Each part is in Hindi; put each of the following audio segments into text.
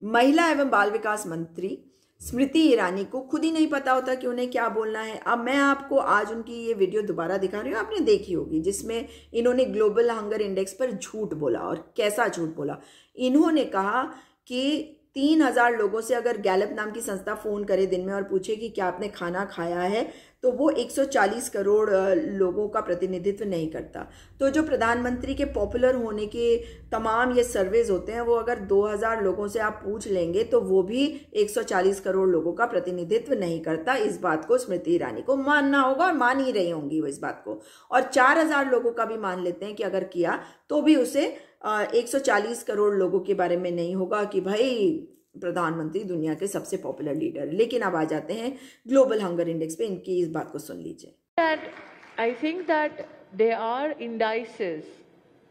महिला एवं बाल विकास मंत्री स्मृति ईरानी को खुद ही नहीं पता होता कि उन्हें क्या बोलना है। अब मैं आपको आज उनकी ये वीडियो दोबारा दिखा रही हूँ, आपने देखी होगी, जिसमें इन्होंने ग्लोबल हंगर इंडेक्स पर झूठ बोला। और कैसा झूठ बोला? इन्होंने कहा कि 3,000 लोगों से अगर गैलप नाम की संस्था फोन करे दिन में और पूछे कि क्या आपने खाना खाया है, तो वो 140 करोड़ लोगों का प्रतिनिधित्व नहीं करता। तो जो प्रधानमंत्री के पॉपुलर होने के तमाम ये सर्वेज होते हैं, वो अगर 2,000 लोगों से आप पूछ लेंगे तो वो भी 140 करोड़ लोगों का प्रतिनिधित्व नहीं करता। इस बात को स्मृति ईरानी को मानना होगा और मान ही रही होंगी वो इस बात को। और 4,000 लोगों का भी मान लेते हैं कि अगर किया तो भी उसे 140 करोड़ लोगों के बारे में नहीं होगा कि भाई प्रधानमंत्री दुनिया के सबसे पॉपुलर लीडर। लेकिन अब आ जाते हैं ग्लोबल हंगर इंडेक्स पे, इनकी इस बात को सुन लीजिए। I think that there are indices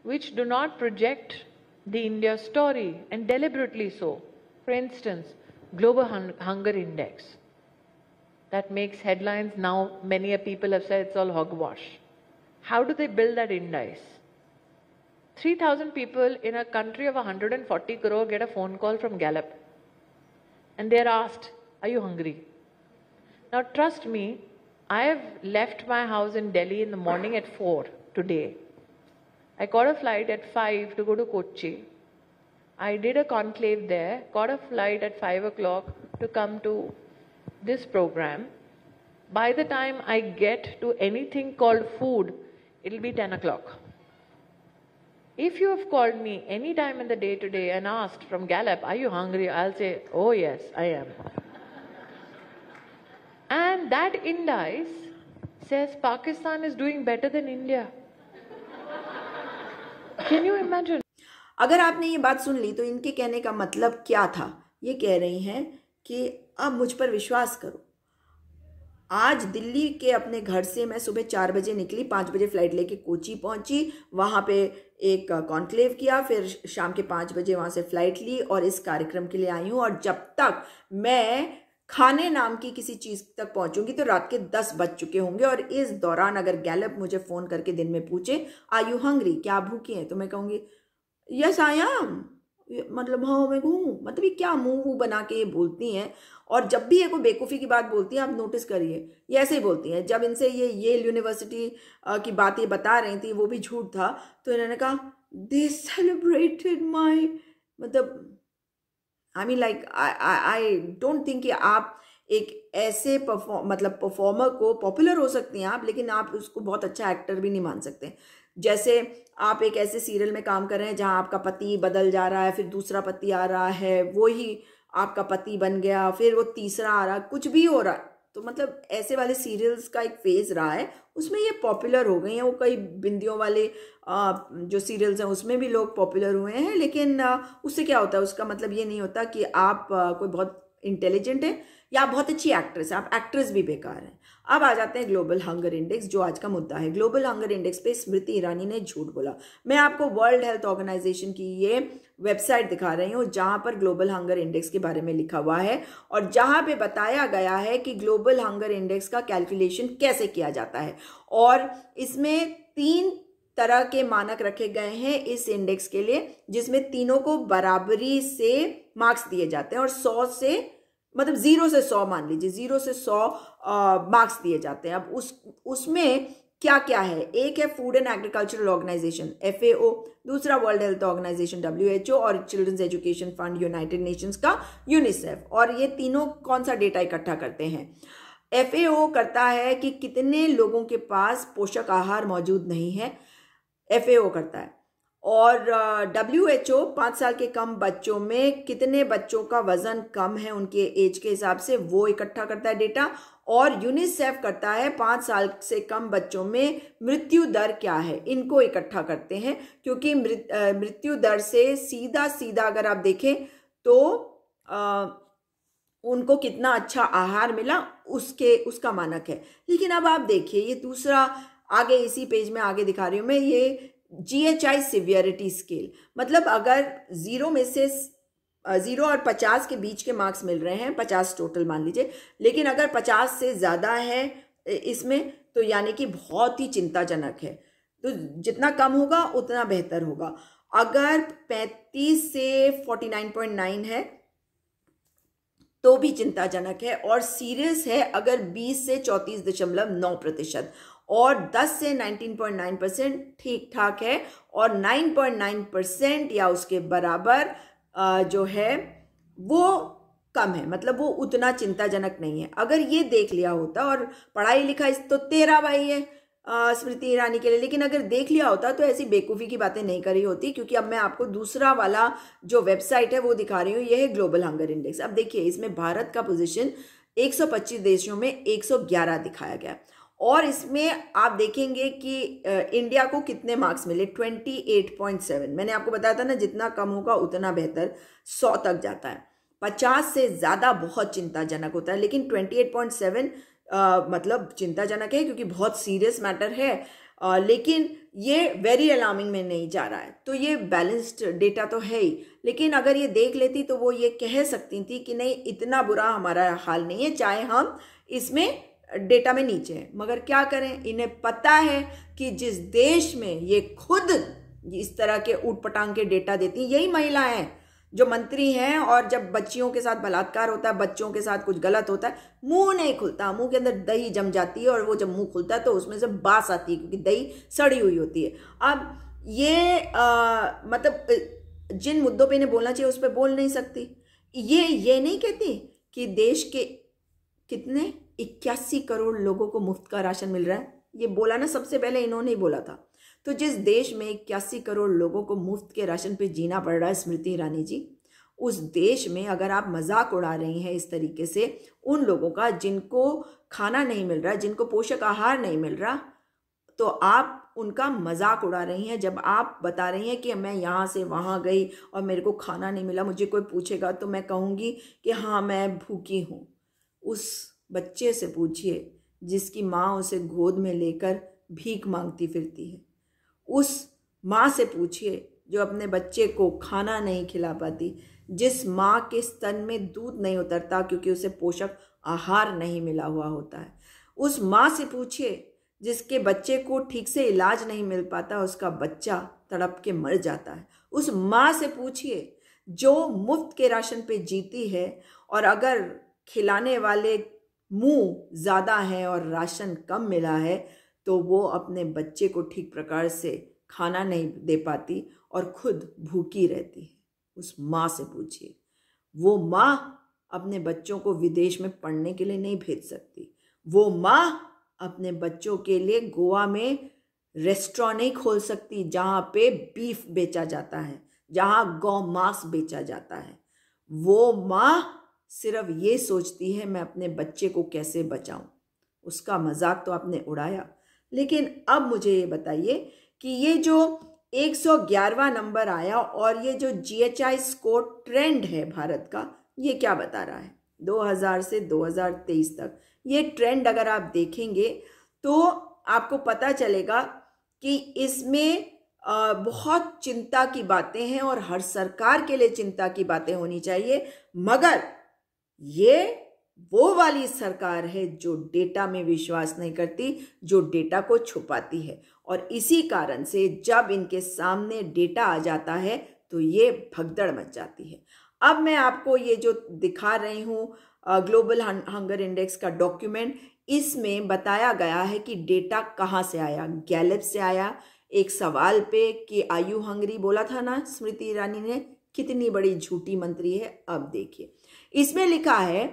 which do not project the India story, and deliberately so. For instance, Global Hunger Index that makes headlines now. Many people have said it's all hogwash. How do they build that index? 3,000 people in a country of 140 crore get a phone call from Gallup, and they're asked, "Are you hungry?" Now, trust me, I have left my house in Delhi in the morning at 4 today. I caught a flight at 5 to go to Kochi. I did a conclave there, caught a flight at 5 o'clock to come to this program. By the time I get to anything called food, it'll be 10 o'clock. If you have called me any time in the day today and asked from Gallup, "Are you hungry?" I'll say, "Oh yes, I am." And that index says Pakistan is doing better than India. Can you imagine? अगर आपने ये बात सुन ली तो इनके कहने का मतलब क्या था? ये कह रही हैं कि अब मुझ पर विश्वास करो। आज दिल्ली के अपने घर से मैं सुबह 4 बजे निकली, 5 बजे फ्लाइट लेके कोची पहुंची, वहां पे एक कॉन्क्लेव किया, फिर शाम के 5 बजे वहां से फ्लाइट ली और इस कार्यक्रम के लिए आई हूं। और जब तक मैं खाने नाम की किसी चीज तक पहुंचूंगी तो रात के 10 बज चुके होंगे। और इस दौरान अगर गैलप मुझे फोन करके दिन में पूछे, "आर यू हंग्री?" क्या आप भूखी हैं? तो मैं कहूंगी, "यस आई एम।" मतलब हाँ मैं हूँ। मतलब ये क्या मुंह वूह बना के ये बोलती हैं। और जब भी ये कोई बेवकूफ़ी की बात बोलती हैं, आप नोटिस करिए, ये ऐसे ही बोलती हैं। जब इनसे ये येल यूनिवर्सिटी की बात ये बता रही थी, वो भी झूठ था, तो इन्होंने कहा दे सेलिब्रेटेड माई, मतलब I mean like I don't think कि आप एक ऐसे परफॉर्मर को, पॉपुलर हो सकती हैं आप, लेकिन आप उसको बहुत अच्छा एक्टर भी नहीं मान सकते। जैसे आप एक ऐसे सीरियल में काम कर रहे हैं जहां आपका पति बदल जा रहा है, फिर दूसरा पति आ रहा है, वो ही आपका पति बन गया, फिर वो तीसरा आ रहा, कुछ भी हो रहा है। तो मतलब ऐसे वाले सीरियल्स का एक फेज रहा है, उसमें ये पॉपुलर हो गई हैं। वो कई बिंदियों वाले जो सीरियल्स हैं उसमें भी लोग पॉपुलर हुए हैं, लेकिन उससे क्या होता है, उसका मतलब ये नहीं होता कि आप कोई बहुत इंटेलिजेंट है या आप बहुत अच्छी एक्ट्रेस है। आप एक्ट्रेस भी बेकार हैं। अब आ जाते हैं ग्लोबल हंगर इंडेक्स, जो आज का मुद्दा है। ग्लोबल हंगर इंडेक्स पे स्मृति ईरानी ने झूठ बोला। मैं आपको वर्ल्ड हेल्थ ऑर्गेनाइजेशन की ये वेबसाइट दिखा रही हूँ, जहां पर ग्लोबल हंगर इंडेक्स के बारे में लिखा हुआ है और जहां पे बताया गया है कि ग्लोबल हंगर इंडेक्स का कैलकुलेशन कैसे किया जाता है। और इसमें 3 तरह के मानक रखे गए हैं इस इंडेक्स के लिए, जिसमें तीनों को बराबरी से मार्क्स दिए जाते हैं। और 100 से, मतलब 0 से 100 मान लीजिए, 0 से 100 मार्क्स दिए जाते हैं। अब उसमें क्या क्या है? एक है food and agricultural organisation FAO, दूसरा वर्ल्ड हेल्थ ऑर्गेनाइजेशन WHO, और children's education fund united nations का UNICEF। और ये तीनों कौन सा डेटा इकट्ठा करते हैं? FAO करता है कि कितने लोगों के पास पोषक आहार मौजूद नहीं है, FAO करता है। और WHO 5 साल के कम बच्चों में कितने बच्चों का वजन कम है उनके एज के हिसाब से, वो इकट्ठा करता है डेटा। और यूनिसेफ करता है 5 साल से कम बच्चों में मृत्यु दर क्या है, इनको इकट्ठा करते हैं। क्योंकि मृत्यु दर से सीधा सीधा अगर आप देखें तो उनको कितना अच्छा आहार मिला उसका मानक है। लेकिन अब आप देखिए, ये दूसरा आगे इसी पेज में आगे दिखा रही हूं मैं, ये GHI सिवियरिटी स्केल। मतलब अगर 0 में से 0 और 50 के बीच के मार्क्स मिल रहे हैं, 50 टोटल मान लीजिए, लेकिन अगर 50 से ज़्यादा है इसमें, तो यानी कि बहुत ही चिंताजनक है। तो जितना कम होगा उतना बेहतर होगा। अगर 35 से 49.9 है तो भी चिंताजनक है, और सीरियस है अगर 20 से 34.9% और 10 से 19.9% ठीक ठाक है, और 9.9% या उसके बराबर जो है वो कम है, मतलब वो उतना चिंताजनक नहीं है। अगर ये देख लिया होता, और पढ़ाई लिखाई तो तेरा भाई है स्मृति ईरानी के लिए, लेकिन अगर देख लिया होता तो ऐसी बेवकूफ़ी की बातें नहीं करी होती, क्योंकि अब मैं आपको दूसरा वाला जो वेबसाइट है वो दिखा रही हूँ। ये है ग्लोबल हंगर इंडेक्स। अब देखिए इसमें भारत का पोजीशन 125 देशों में 111 दिखाया गया, और इसमें आप देखेंगे कि इंडिया को कितने मार्क्स मिले, 28.7। मैंने आपको बताया था ना, जितना कम होगा उतना बेहतर, 100 तक जाता है। 50 से ज़्यादा बहुत चिंताजनक होता है, लेकिन 28.7 मतलब चिंताजनक है क्योंकि बहुत सीरियस मैटर है, लेकिन ये वेरी अलार्मिंग में नहीं जा रहा है। तो ये बैलेंस्ड डेटा तो है ही, लेकिन अगर ये देख लेती तो वो ये कह सकती थी कि नहीं इतना बुरा हमारा हाल नहीं है, चाहे हम इसमें डेटा में नीचे हैं। मगर क्या करें, इन्हें पता है कि जिस देश में ये खुद इस तरह के ऊटपटांग के डेटा देती, यही महिलाएं हैं जो मंत्री हैं, और जब बच्चियों के साथ बलात्कार होता है, बच्चों के साथ कुछ गलत होता है, मुंह नहीं खुलता, मुंह के अंदर दही जम जाती है, और वो जब मुंह खुलता है तो उसमें से बास आती है, क्योंकि दही सड़ी हुई होती है। अब ये मतलब जिन मुद्दों पे इन्हें बोलना चाहिए उस पर बोल नहीं सकती। ये नहीं कहती कि देश के कितने 81 करोड़ लोगों को मुफ्त का राशन मिल रहा है, ये बोला ना सबसे पहले इन्होंने ही बोला था। तो जिस देश में 81 करोड़ लोगों को मुफ्त के राशन पे जीना पड़ रहा है स्मृति ईरानी जी, उस देश में अगर आप मजाक उड़ा रही हैं इस तरीके से उन लोगों का जिनको खाना नहीं मिल रहा, जिनको पोषक आहार नहीं मिल रहा, तो आप उनका मजाक उड़ा रही हैं। जब आप बता रही हैं कि मैं यहाँ से वहाँ गई और मेरे को खाना नहीं मिला, मुझे कोई पूछेगा तो मैं कहूँगी कि हाँ मैं भूखी हूँ। उस बच्चे से पूछिए जिसकी माँ उसे गोद में लेकर भीख मांगती फिरती है, उस माँ से पूछिए जो अपने बच्चे को खाना नहीं खिला पाती, जिस माँ के स्तन में दूध नहीं उतरता क्योंकि उसे पोषक आहार नहीं मिला हुआ होता है। उस माँ से पूछिए जिसके बच्चे को ठीक से इलाज नहीं मिल पाता, उसका बच्चा तड़प के मर जाता है। उस माँ से पूछिए जो मुफ्त के राशन पे जीती है, और अगर खिलाने वाले मुंह ज़्यादा हैं और राशन कम मिला है तो वो अपने बच्चे को ठीक प्रकार से खाना नहीं दे पाती और खुद भूखी रहती है। उस माँ से पूछिए। वो माँ अपने बच्चों को विदेश में पढ़ने के लिए नहीं भेज सकती। वो माँ अपने बच्चों के लिए गोवा में रेस्टोरेंट नहीं खोल सकती जहाँ पे बीफ बेचा जाता है, जहाँ गौ मांस बेचा जाता है। वो माँ सिर्फ ये सोचती है मैं अपने बच्चे को कैसे बचाऊं। उसका मजाक तो आपने उड़ाया, लेकिन अब मुझे ये बताइए कि ये जो 111वां नंबर आया और ये जो GHI स्कोर ट्रेंड है भारत का, ये क्या बता रहा है 2000 से 2023 तक। ये ट्रेंड अगर आप देखेंगे तो आपको पता चलेगा कि इसमें बहुत चिंता की बातें हैं और हर सरकार के लिए चिंता की बातें होनी चाहिए। मगर ये वो वाली सरकार है जो डेटा में विश्वास नहीं करती, जो डेटा को छुपाती है, और इसी कारण से जब इनके सामने डेटा आ जाता है तो ये भगदड़ मच जाती है। अब मैं आपको ये जो दिखा रही हूँ ग्लोबल हंगर इंडेक्स का डॉक्यूमेंट, इसमें बताया गया है कि डेटा कहाँ से आया। गैलेप से आया। एक सवाल पे कि आर यू हंग्री बोला था ना स्मृति ईरानी ने, कितनी बड़ी झूठी मंत्री है। अब देखिए इसमें लिखा है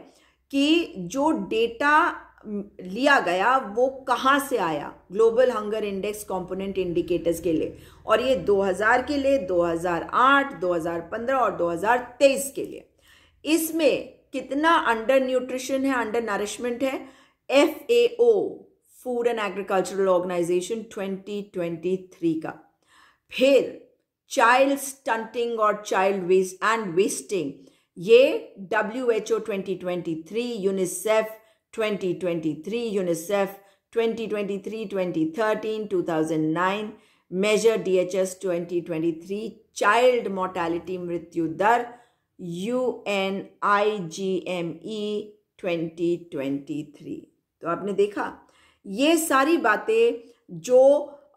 कि जो डेटा लिया गया वो कहाँ से आया global hunger index component indicators के लिए, और ये 2000 के लिए, 2008, 2015 और 2023 के लिए। इसमें कितना अंडर न्यूट्रिशन है, अंडर नरिशमेंट है। FAO food and agricultural organisation 2023 का। फिर चाइल्ड स्टंटिंग और चाइल्ड वेस्ट एंड वेस्टिंग, ये WHO 2023, UNICEF 2023, UNICEF 2023, 2013, 2009, major DHS 2023, child mortality मृत्यु दर UNIGME 2023। तो आपने देखा ये सारी बातें जो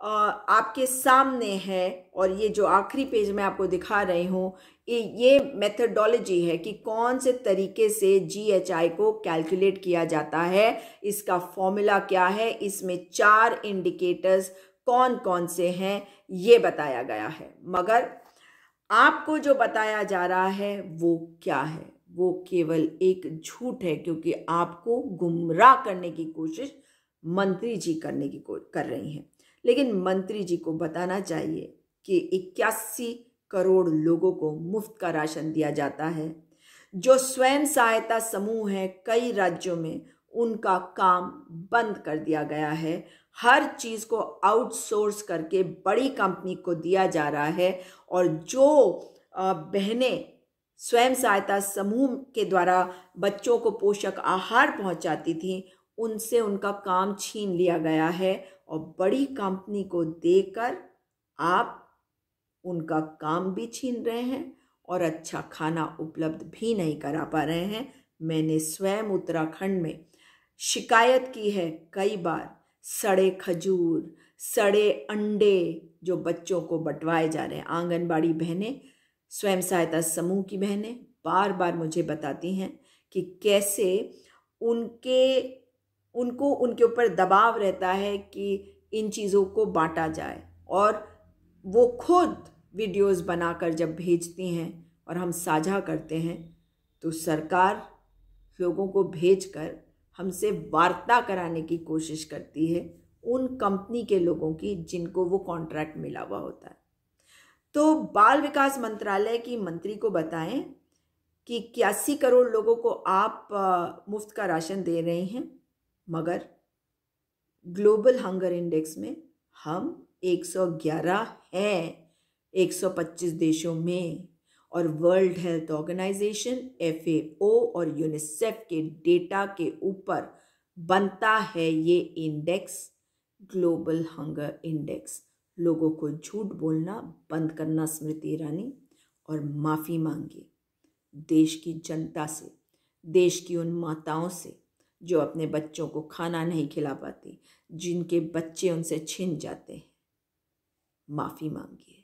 आपके सामने है, और ये जो आखिरी पेज में आपको दिखा रही हूँ, ये मेथडोलॉजी है कि कौन से तरीके से GHI को कैलकुलेट किया जाता है, इसका फॉर्मूला क्या है, इसमें 4 इंडिकेटर्स कौन कौन से हैं ये बताया गया है। मगर आपको जो बताया जा रहा है वो क्या है? वो केवल एक झूठ है, क्योंकि आपको गुमराह करने की कोशिश मंत्री जी कर रही हैं। लेकिन मंत्री जी को बताना चाहिए कि 81 करोड़ लोगों को मुफ्त का राशन दिया जाता है। जो स्वयं सहायता समूह है कई राज्यों में, उनका काम बंद कर दिया गया है। हर चीज़ को आउटसोर्स करके बड़ी कंपनी को दिया जा रहा है, और जो बहनें स्वयं सहायता समूह के द्वारा बच्चों को पोषक आहार पहुंचाती थीं, उनसे उनका काम छीन लिया गया है, और बड़ी कंपनी को देकर आप उनका काम भी छीन रहे हैं और अच्छा खाना उपलब्ध भी नहीं करा पा रहे हैं। मैंने स्वयं उत्तराखंड में शिकायत की है कई बार, सड़े खजूर, सड़े अंडे जो बच्चों को बंटवाए जा रहे हैं। आंगनबाड़ी बहनें, स्वयं सहायता समूह की बहनें बार बार मुझे बताती हैं कि कैसे उनको उनके ऊपर दबाव रहता है कि इन चीज़ों को बांटा जाए, और वो खुद वीडियोस बनाकर जब भेजती हैं और हम साझा करते हैं, तो सरकार लोगों को भेजकर हमसे वार्ता कराने की कोशिश करती है उन कंपनी के लोगों की जिनको वो कॉन्ट्रैक्ट मिला हुआ होता है। तो बाल विकास मंत्रालय की मंत्री को बताएं कि 81 करोड़ लोगों को आप मुफ्त का राशन दे रहे हैं, मगर ग्लोबल हंगर इंडेक्स में हम 111 हैं 125 देशों में, और वर्ल्ड हेल्थ ऑर्गेनाइजेशन FAO और यूनिसेफ के डेटा के ऊपर बनता है ये इंडेक्स, ग्लोबल हंगर इंडेक्स। लोगों को झूठ बोलना बंद करना स्मृति ईरानी, और माफ़ी मांगिए देश की जनता से, देश की उन माताओं से जो अपने बच्चों को खाना नहीं खिला पाती, जिनके बच्चे उनसे छिन जाते हैं। माफ़ी मांगिए।